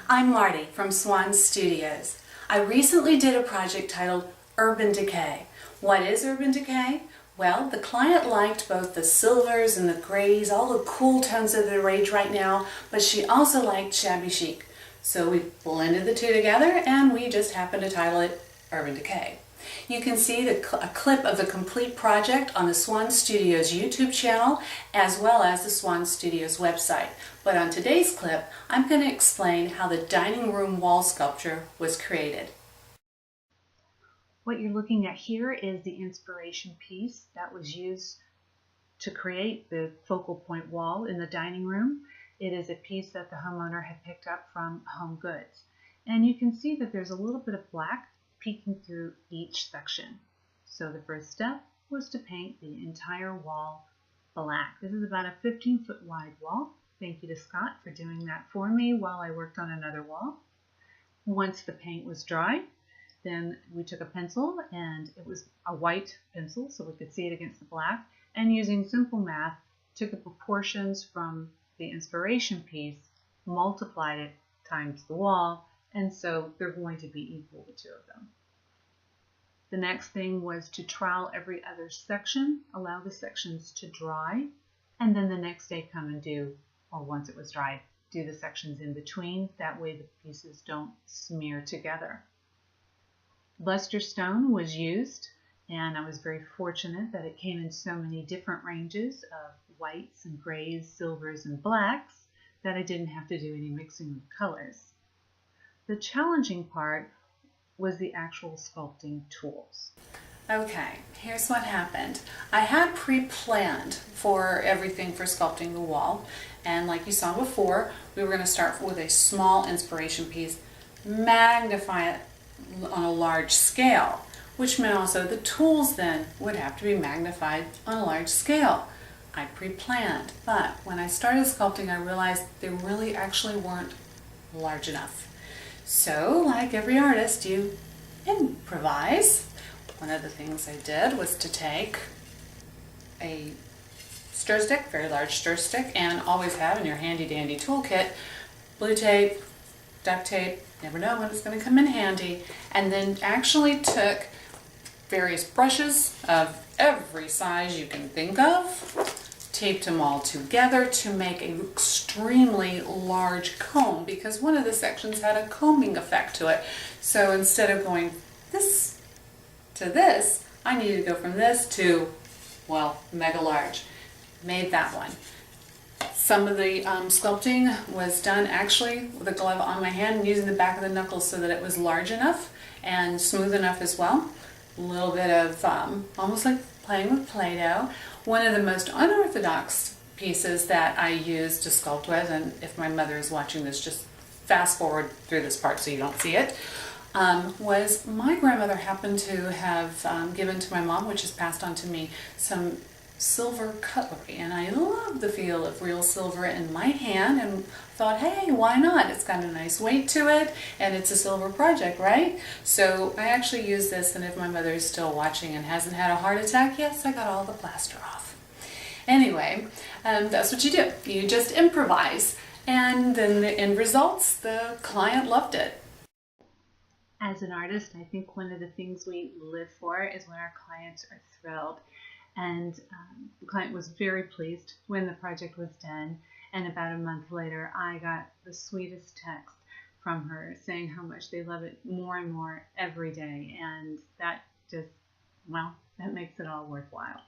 I'm Marty from Swan Studios. I recently did a project titled Urban Decay. What is Urban Decay? Well, the client liked both the silvers and the grays, all the cool tones of the rage right now, but she also liked shabby chic. So we blended the two together and we just happened to title it Urban Decay. You can see a clip of the complete project on the Swan Studios YouTube channel as well as the Swan Studios website. But on today's clip, I'm going to explain how the dining room wall sculpture was created. What you're looking at here is the inspiration piece that was used to create the focal point wall in the dining room. It is a piece that the homeowner had picked up from Home Goods. And you can see that there's a little bit of black peeking through each section. So the first step was to paint the entire wall black. This is about a 15-foot wide wall. Thank you to Scott for doing that for me while I worked on another wall. Once the paint was dry, then we took a pencil, and it was a white pencil so we could see it against the black, and using simple math, took the proportions from the inspiration piece, multiplied it times the wall, and so they're going to be equal, the two of them. The next thing was to trowel every other section, allow the sections to dry, and then the next day come and do, or once it was dried, do the sections in between. That way the pieces don't smear together. Luster stone was used, and I was very fortunate that it came in so many different ranges of whites and grays, silvers, and blacks that I didn't have to do any mixing of colors. The challenging part was the actual sculpting tools. Okay, here's what happened. I had pre-planned for everything for sculpting the wall, and like you saw before, we were going to start with a small inspiration piece, magnify it on a large scale, which meant also the tools then would have to be magnified on a large scale. I pre-planned, but when I started sculpting, I realized they really actually weren't large enough. So, like every artist, you improvise. One of the things I did was to take a stir stick, very large stir stick, and always have in your handy dandy toolkit blue tape, duct tape, never know when it's going to come in handy, and then actually took various brushes of every size you can think of, taped them all together to make an extremely large comb, because one of the sections had a combing effect to it. So instead of going this to this, I needed to go from this to, well, mega large. Made that one. Some of the sculpting was done actually with a glove on my hand and using the back of the knuckles so that it was large enough and smooth enough as well. A little bit of almost like playing with Play-Doh. One of the most unorthodox pieces that I used to sculpt with, and if my mother is watching this, just fast forward through this part so you don't see it, was my grandmother happened to have given to my mom, which has passed on to me, some silver cutlery, and I love the feel of real silver in my hand and thought, hey, why not? It's got a nice weight to it and it's a silver project, right? So I actually use this, and if my mother is still watching and hasn't had a heart attack, yes, I got all the plaster off. Anyway, that's what you do. You just improvise, and then the end results, the client loved it. As an artist, I think one of the things we live for is when our clients are thrilled. And the client was very pleased when the project was done, and about a month later I got the sweetest text from her saying how much they love it more and more every day, and that just, well, that makes it all worthwhile.